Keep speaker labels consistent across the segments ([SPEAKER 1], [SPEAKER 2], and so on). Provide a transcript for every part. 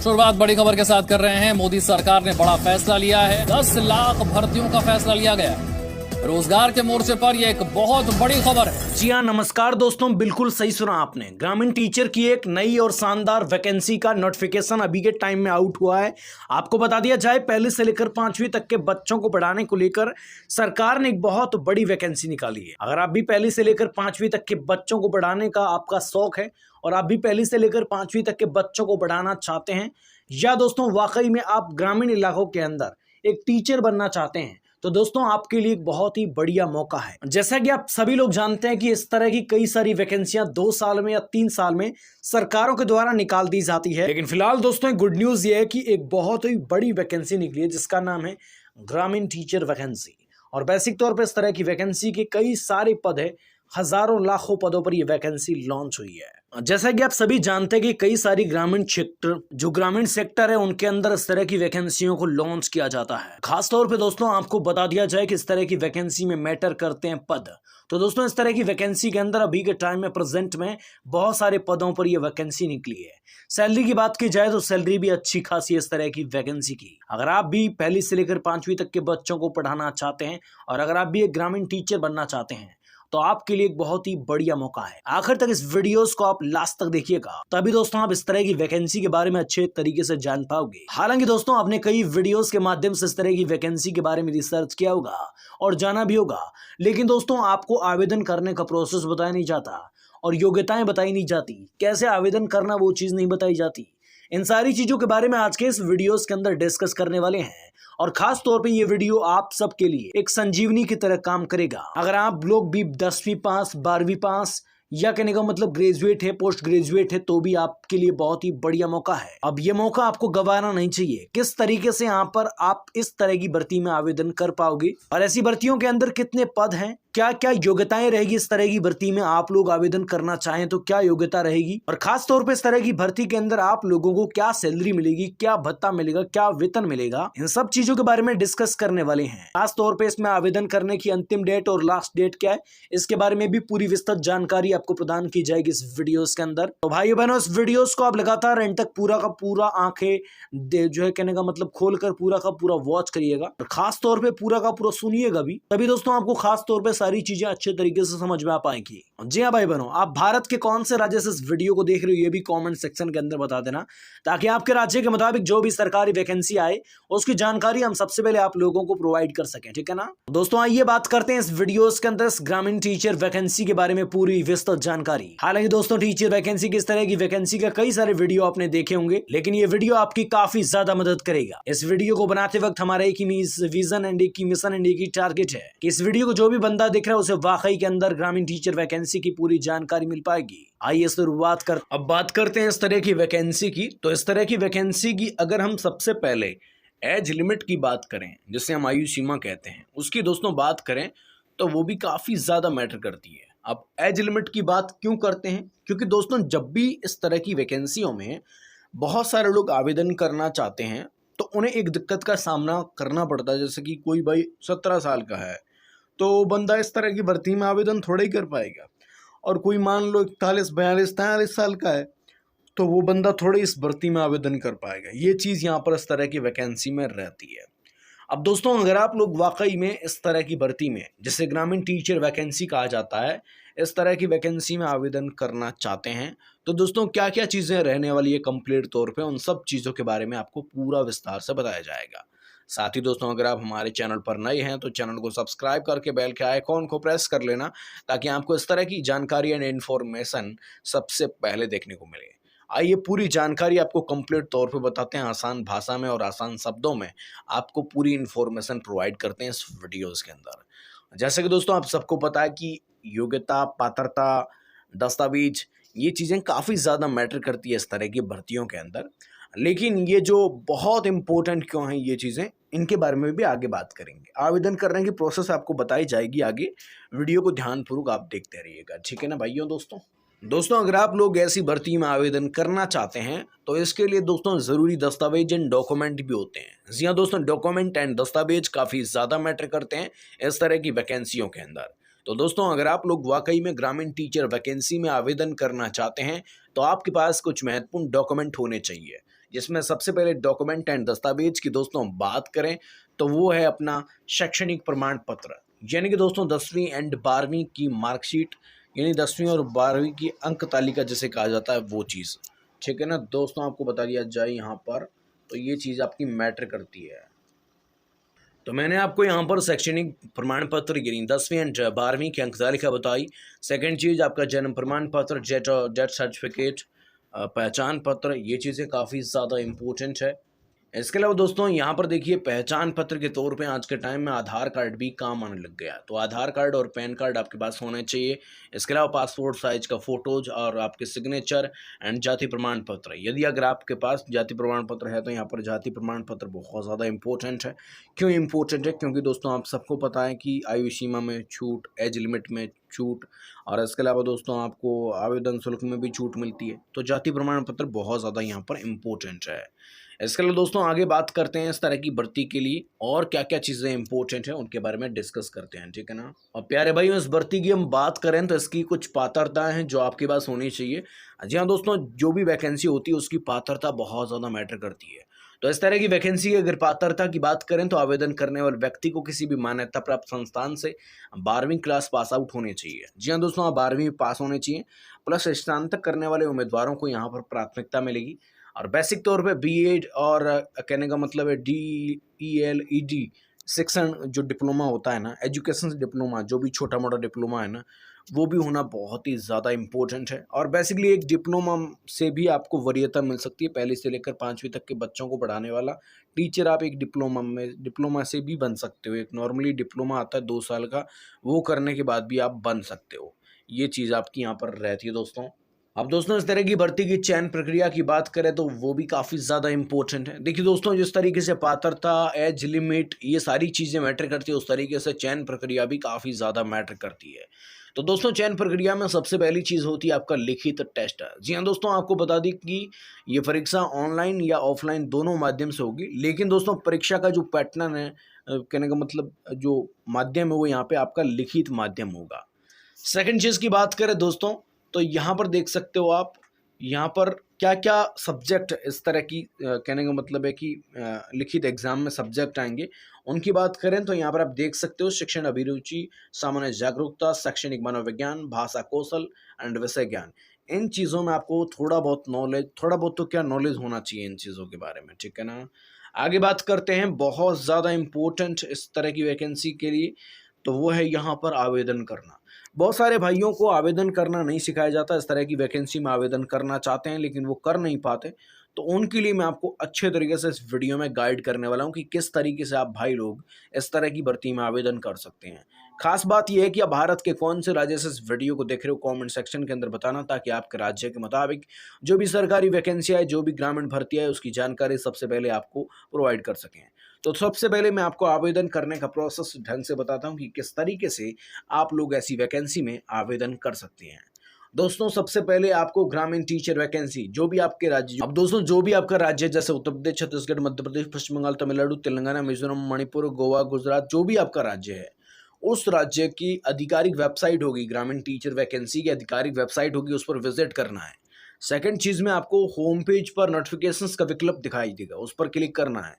[SPEAKER 1] शुरुआत बड़ी खबर के साथ कर रहे हैं। मोदी सरकार ने बड़ा फैसला लिया है। 10 लाख भर्तियों का फैसला लिया गया। रोजगार के मोर्चे पर यह एक बहुत बड़ी खबर है।
[SPEAKER 2] जी हाँ, नमस्कार दोस्तों, बिल्कुल सही सुना आपने। ग्रामीण टीचर की एक नई और शानदार वैकेंसी का नोटिफिकेशन अभी के टाइम में आउट हुआ है। आपको बता दिया जाए, पहले से लेकर 5वीं तक के बच्चों को पढ़ाने को लेकर सरकार ने एक बहुत बड़ी वैकेंसी निकाली है। अगर आप भी पहली से लेकर 5वीं तक के बच्चों को पढ़ाने का आपका शौक है और आप भी पहली से लेकर 5वीं तक के बच्चों को पढ़ाना चाहते हैं, या दोस्तों वाकई में आप ग्रामीण इलाकों के अंदर एक टीचर बनना चाहते हैं, तो दोस्तों आपके लिए एक बहुत ही बढ़िया मौका है। जैसा कि आप सभी लोग जानते हैं कि इस तरह की कई सारी वैकेंसियां 2 साल में या 3 साल में सरकारों के द्वारा निकाल दी जाती है। लेकिन फिलहाल दोस्तों एक गुड न्यूज ये है कि एक बहुत ही बड़ी वैकेंसी निकली है जिसका नाम है ग्रामीण टीचर वैकेंसी। और बेसिक तौर पर इस तरह की वैकेंसी के कई सारे पद है, हजारों लाखों पदों पर यह वैकेंसी लॉन्च हुई है। जैसा कि आप सभी जानते हैं कि कई सारी ग्रामीण सेक्टर है उनके अंदर इस तरह की वैकेंसियों को लॉन्च किया जाता है। खास तौर पे दोस्तों आपको बता दिया जाए कि इस तरह की वैकेंसी में मैटर करते हैं पद। तो दोस्तों इस तरह की वैकेंसी के अंदर अभी के टाइम में प्रेजेंट में बहुत सारे पदों पर यह वैकेंसी निकली है। सैलरी की बात की जाए तो सैलरी भी अच्छी खासी इस तरह की वैकेंसी की। अगर आप भी पहली से लेकर 5वीं तक के बच्चों को पढ़ाना चाहते हैं और अगर आप भी एक ग्रामीण टीचर बनना चाहते हैं, तो आपके लिए एक बहुत ही बढ़िया मौका है। आखिर तक इस वीडियोस को आप लास्ट तक देखिएगा, तभी दोस्तों आप इस तरह की वैकेंसी के बारे में अच्छे तरीके से जान पाओगे। हालांकि दोस्तों आपने कई वीडियोस के माध्यम से इस तरह की वैकेंसी के बारे में रिसर्च किया होगा और जाना भी होगा, लेकिन दोस्तों आपको आवेदन करने का प्रोसेस बताया नहीं जाता और योग्यताएं बताई नहीं जाती, कैसे आवेदन करना वो चीज नहीं बताई जाती। इन सारी चीजों के बारे में आज के इस वीडियोस के अंदर डिस्कस करने वाले हैं और खास तौर पे ये वीडियो आप सबके लिए एक संजीवनी की तरह काम करेगा। अगर आप लोग भी 10वीं पास, 12वीं पास या कहने का मतलब ग्रेजुएट है, पोस्ट ग्रेजुएट है, तो भी आपके लिए बहुत ही बढ़िया मौका है। अब ये मौका आपको गंवाना नहीं चाहिए। किस तरीके से यहाँ पर आप इस तरह की भर्ती में आवेदन कर पाओगे और ऐसी भर्तियों के अंदर कितने पद हैं, क्या क्या योग्यताएं रहेगी, इस तरह की भर्ती में आप लोग आवेदन करना चाहें तो क्या योग्यता रहेगी, और खास तौर पे इस तरह की भर्ती के अंदर आप लोगों को क्या सैलरी मिलेगी, क्या भत्ता मिलेगा, क्या वेतन मिलेगा, इन सब चीजों के बारे में डिस्कस करने वाले हैं। खास तौर पे इसमें आवेदन करने की अंतिम डेट और लास्ट डेट क्या है, इसके बारे में भी पूरी विस्तृत जानकारी आपको प्रदान की जाएगी इस वीडियोस के अंदर। तो भाइयों बहनों, इस वीडियोस को आप लगातार एंड तक पूरा का पूरा आंखें जो है कहने का मतलब खोलकर पूरा का पूरा वॉच करिएगा और खास तौर पे पूरा का पूरा सुनिएगा भी, तभी दोस्तों आपको खास तौर पे सारी चीजें अच्छे तरीके से समझ में आ पाएंगी। जी हाँ भाई बहनों, आप भारत के कौन से राज्य से इस वीडियो को देख रहे हो ये भी कमेंट सेक्शन के अंदर बता देना, ताकि आपके राज्य के मुताबिक जो भी सरकारी वैकेंसी आए उसकी जानकारी हम सबसे पहले आप लोगों को प्रोवाइड कर सकें। ठीक है ना दोस्तों, आइए बात करते हैं इस वीडियोस के अंदर इस ग्रामीण टीचर वैकेंसी के बारे में पूरी विस्तृत जानकारी। हालांकि दोस्तों टीचर वैकेंसी किस तरह की वैकेंसी का कई सारे वीडियो आपने देखे होंगे, लेकिन ये वीडियो आपकी काफी ज्यादा मदद करेगा। इस वीडियो को बनाते वक्त हमारा एक ही विजन एंड एक ही मिशन एंड एक ही टारगेट है कि इस वीडियो को जो भी बंदा देख रहा है उसे वाकई के अंदर ग्रामीण टीचर वैकेंसी की पूरी जानकारी मिल पाएगी। आइए शुरुआत अब बात करते हैं इस तरह की वैकेंसी की। तो इस तरह की वैकेंसी की अगर हम सबसे पहले एज लिमिट की बात करें, जिसे हम आयु सीमा कहते हैं, उसकी दोस्तों बात करें तो वो भी काफी ज्यादा मैटर करती है। अब एज लिमिट की बात क्यों करते हैं, क्योंकि दोस्तों जब भी इस तरह की वैकेंसियों में बहुत सारे लोग आवेदन करना चाहते हैं तो उन्हें एक दिक्कत का सामना करना पड़ता है। जैसे कि कोई भाई 17 साल का है तो बंदा इस तरह की भर्ती में आवेदन थोड़ा ही कर पाएगा, और कोई मान लो 41, 42, 43 साल का है तो वो बंदा थोड़े इस भर्ती में आवेदन कर पाएगा। ये चीज़ यहाँ पर इस तरह की वैकेंसी में रहती है। अब दोस्तों अगर आप लोग वाकई में इस तरह की भर्ती में, जिसे ग्रामीण टीचर वैकेंसी कहा जाता है, इस तरह की वैकेंसी में आवेदन करना चाहते हैं, तो दोस्तों क्या क्या चीज़ें रहने वाली है कंप्लीट तौर पे, उन सब चीज़ों के बारे में आपको पूरा विस्तार से बताया जाएगा। साथ ही दोस्तों अगर आप हमारे चैनल पर नए हैं तो चैनल को सब्सक्राइब करके बेल के आइकॉन को प्रेस कर लेना, ताकि आपको इस तरह की जानकारी एंड इन्फॉर्मेशन सबसे पहले देखने को मिले। आइए पूरी जानकारी आपको कंप्लीट तौर पे बताते हैं, आसान भाषा में और आसान शब्दों में आपको पूरी इन्फॉर्मेशन प्रोवाइड करते हैं इस वीडियोस के अंदर। जैसे कि दोस्तों आप सबको पता है कि योग्यता, पात्रता, दस्तावेज, ये चीज़ें काफ़ी ज़्यादा मैटर करती है इस तरह की भर्तियों के अंदर। लेकिन ये जो बहुत इंपॉर्टेंट क्यों हैं ये चीज़ें, इनके बारे में भी आगे बात करेंगे। आवेदन करने की प्रोसेस आपको बताई जाएगी आगे, वीडियो को ध्यानपूर्वक आप देखते रहिएगा। ठीक है ना भाइयों दोस्तों अगर आप लोग ऐसी भर्ती में आवेदन करना चाहते हैं तो इसके लिए दोस्तों ज़रूरी दस्तावेज एंड डॉक्यूमेंट भी होते हैं। जी हाँ दोस्तों, डॉक्यूमेंट एंड दस्तावेज काफ़ी ज़्यादा मैटर करते हैं इस तरह की वैकेंसियों के अंदर। तो दोस्तों अगर आप लोग वाकई में ग्रामीण टीचर वैकेंसी में आवेदन करना चाहते हैं तो आपके पास कुछ महत्वपूर्ण डॉक्यूमेंट होने चाहिए। जिसमें सबसे पहले डॉक्यूमेंट एंड दस्तावेज की दोस्तों बात करें तो वो है अपना शैक्षणिक प्रमाण पत्र, यानी कि दोस्तों 10वीं एंड 12वीं की मार्कशीट, यानी 10वीं और 12वीं की अंक तालिका जिसे कहा जाता है वो चीज़, ठीक है ना दोस्तों। आपको बता दिया जाए यहाँ पर, तो ये चीज़ आपकी मैटर करती है। तो मैंने आपको यहाँ पर शैक्षणिक प्रमाण पत्र यानी 10वीं एंड 12वीं की अंक तालिका बताई। सेकंड चीज़ आपका जन्म प्रमाण पत्र, डेथ सर्टिफिकेट, पहचान पत्र, ये चीज़ें काफ़ी ज़्यादा इम्पोर्टेंट है। इसके अलावा दोस्तों यहाँ पर देखिए पहचान पत्र के तौर पे आज के टाइम में आधार कार्ड भी काम आने लग गया है, तो आधार कार्ड और पैन कार्ड आपके पास होने चाहिए। इसके अलावा पासपोर्ट साइज का फ़ोटोज और आपके सिग्नेचर एंड जाति प्रमाण पत्र। यदि अगर आपके पास जाति प्रमाण पत्र है तो यहाँ पर जाति प्रमाण पत्र बहुत ज़्यादा इंपॉर्टेंट है। क्यों इंपॉर्टेंट है? क्योंकि दोस्तों आप सबको पता है कि आयु सीमा में छूट, एज लिमिट में छूट, और इसके अलावा दोस्तों आपको आवेदन शुल्क में भी छूट मिलती है, तो जाति प्रमाण पत्र बहुत ज़्यादा यहाँ पर इम्पोर्टेंट है। इसके लिए दोस्तों आगे बात करते हैं इस तरह की भर्ती के लिए और क्या क्या चीज़ें इंपॉर्टेंट हैं उनके बारे में डिस्कस करते हैं, ठीक है ना। और प्यारे भाइयों, इस भर्ती की हम बात करें तो इसकी कुछ पात्रताएं हैं जो आपके पास होनी चाहिए। जी हाँ दोस्तों, जो भी वैकेंसी होती है उसकी पात्रता बहुत ज़्यादा मैटर करती है। तो इस तरह की वैकेंसी की अगर पात्रता की बात करें तो आवेदन करने वाले व्यक्ति को किसी भी मान्यता प्राप्त संस्थान से 12वीं क्लास पास आउट होने चाहिए। जी हाँ दोस्तों, आप 12वीं पास होने चाहिए, प्लस स्नातक करने वाले उम्मीदवारों को यहाँ पर प्राथमिकता मिलेगी। और बेसिक तौर पे बीएड और कहने का मतलब है DELED शिक्षण जो डिप्लोमा होता है ना, एजुकेशन डिप्लोमा, जो भी छोटा मोटा डिप्लोमा है ना, वो भी होना बहुत ही ज़्यादा इम्पोर्टेंट है। और बेसिकली एक डिप्लोमा से भी आपको वरीयता मिल सकती है, पहली से लेकर 5वीं तक के बच्चों को पढ़ाने वाला टीचर आप एक डिप्लोमा से भी बन सकते हो। एक नॉर्मली डिप्लोमा आता है 2 साल का, वो करने के बाद भी आप बन सकते हो। ये चीज़ आपकी यहाँ पर रहती है दोस्तों। अब दोस्तों इस तरह की भर्ती की चयन प्रक्रिया की बात करें तो वो भी काफ़ी ज़्यादा इंपॉर्टेंट है। देखिए दोस्तों, जिस तरीके से पात्रता, एज लिमिट, ये सारी चीज़ें मैटर करती है, उस तरीके से चयन प्रक्रिया भी काफ़ी ज़्यादा मैटर करती है। तो दोस्तों चयन प्रक्रिया में सबसे पहली चीज़ होती है आपका लिखित टेस्ट। जी हाँ दोस्तों, आपको बता दी कि ये परीक्षा ऑनलाइन या ऑफलाइन दोनों माध्यम से होगी, लेकिन दोस्तों परीक्षा का जो पैटर्न है, कहने का मतलब जो माध्यम है वो यहाँ पे आपका लिखित माध्यम होगा। सेकेंड चीज़ की बात करें दोस्तों, तो यहाँ पर देख सकते हो आप, यहाँ पर क्या क्या सब्जेक्ट इस तरह की कहने का मतलब है कि लिखित एग्जाम में सब्जेक्ट आएंगे, उनकी बात करें तो यहाँ पर आप देख सकते हो शिक्षण अभिरुचि, सामान्य जागरूकता, शैक्षणिक मनोविज्ञान, भाषा कौशल एंड विषय ज्ञान। इन चीज़ों में आपको थोड़ा बहुत नॉलेज, थोड़ा बहुत तो क्या नॉलेज होना चाहिए इन चीज़ों के बारे में, ठीक है ना। आगे बात करते हैं बहुत ज़्यादा इम्पोर्टेंट इस तरह की वैकेंसी के लिए, तो वो है यहाँ पर आवेदन करना। बहुत सारे भाइयों को आवेदन करना नहीं सिखाया जाता, इस तरह की वैकेंसी में आवेदन करना चाहते हैं लेकिन वो कर नहीं पाते, तो उनके लिए मैं आपको अच्छे तरीके से इस वीडियो में गाइड करने वाला हूं कि किस तरीके से आप भाई लोग इस तरह की भर्ती में आवेदन कर सकते हैं। खास बात यह है कि आप भारत के कौन से राज्य से इस वीडियो को देख रहे हो, कमेंट सेक्शन के अंदर बताना, ताकि आपके राज्य के मुताबिक जो भी सरकारी वैकेंसी है, जो भी ग्रामीण भर्ती है, उसकी जानकारी सबसे पहले आपको प्रोवाइड कर सकें। तो सबसे पहले मैं आपको आवेदन करने का प्रोसेस ढंग से बताता हूं कि किस तरीके से आप लोग ऐसी वैकेंसी में आवेदन कर सकते हैं। दोस्तों सबसे पहले आपको ग्रामीण टीचर वैकेंसी, जो भी आपके राज्य, अब दोस्तों जो भी आपका राज्य है, जैसे उत्तर प्रदेश, छत्तीसगढ़, मध्य प्रदेश, पश्चिम बंगाल, तमिलनाडु, तेलंगाना, मिजोरम, मणिपुर, गोवा, गुजरात, जो भी आपका राज्य है, उस राज्य की आधिकारिक वेबसाइट होगी, ग्रामीण टीचर वैकेंसी की आधिकारिक वेबसाइट होगी, उस पर विजिट करना है। सेकंड चीज में आपको होम पेज पर नोटिफिकेशंस का विकल्प दिखाई देगा, उस पर क्लिक करना है।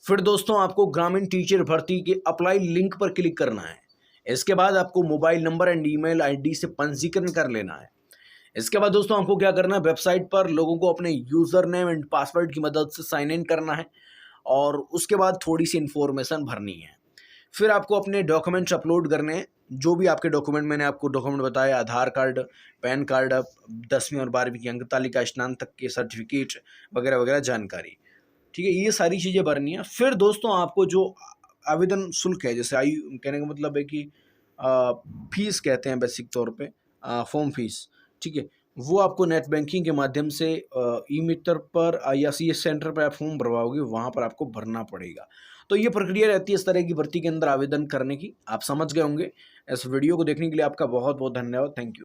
[SPEAKER 2] फिर दोस्तों आपको ग्रामीण टीचर भर्ती के अप्लाई लिंक पर क्लिक करना है। इसके बाद आपको mobile number and email ID से पंजीकरण कर लेना है। इसके बाद दोस्तों आपको क्या करना है, वेबसाइट पर लोगों को अपने यूजर नेम एंड पासवर्ड की मदद से साइन इन करना है और उसके बाद थोड़ी सी इन्फॉर्मेशन भरनी है। फिर आपको अपने डॉक्यूमेंट्स अपलोड करने हैं, जो भी आपके डॉक्यूमेंट, मैंने आपको डॉक्यूमेंट बताया, आधार कार्ड, पैन कार्ड, 10वीं और 12वीं की अंक तालिका, स्नातक के सर्टिफिकेट वगैरह वगैरह जानकारी, ठीक है, ये सारी चीज़ें भरनी है। फिर दोस्तों आपको जो आवेदन शुल्क है, जैसे आयु, कहने का मतलब है कि फीस कहते हैं बेसिक तौर पे, फॉर्म फीस, ठीक है, वो आपको नेट बैंकिंग के माध्यम से ई मित्र पर या CS सेंटर पर आप फॉर्म भरवाओगे, वहाँ पर आपको भरना पड़ेगा। तो ये प्रक्रिया रहती है इस तरह की भर्ती के अंदर आवेदन करने की। आप समझ गए होंगे। इस वीडियो को देखने के लिए आपका बहुत बहुत धन्यवाद। Thank you.